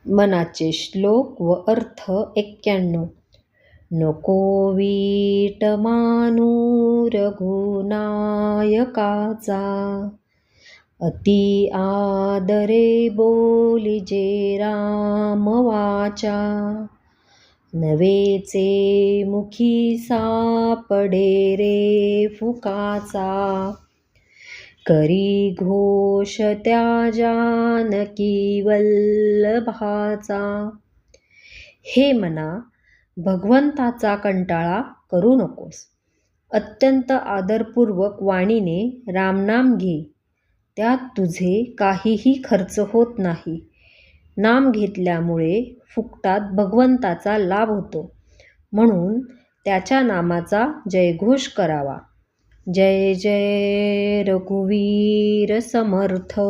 मनाचे श्लोक व अर्थ 91. नको वीट मानू रघुनायकाचा, अति आदरे बोलिजे राम वाचा. नवेचे मुखी सापडे रे फुकाचा, करी घोष त्या जानकी वल्लभाचा. हे मना, भगवंताचा कंटाळा करू नकोस. अत्यंत आदरपूर्वक वाणीने रामनाम घे. त्यात तुझे काहीही खर्च होत नाही. नाम घेतल्यामुळे फुकटात भगवंताचा लाभ होतो. म्हणून त्याच्या नामाचा जयघोष करावा. जय जय रघुवीर समर्थ.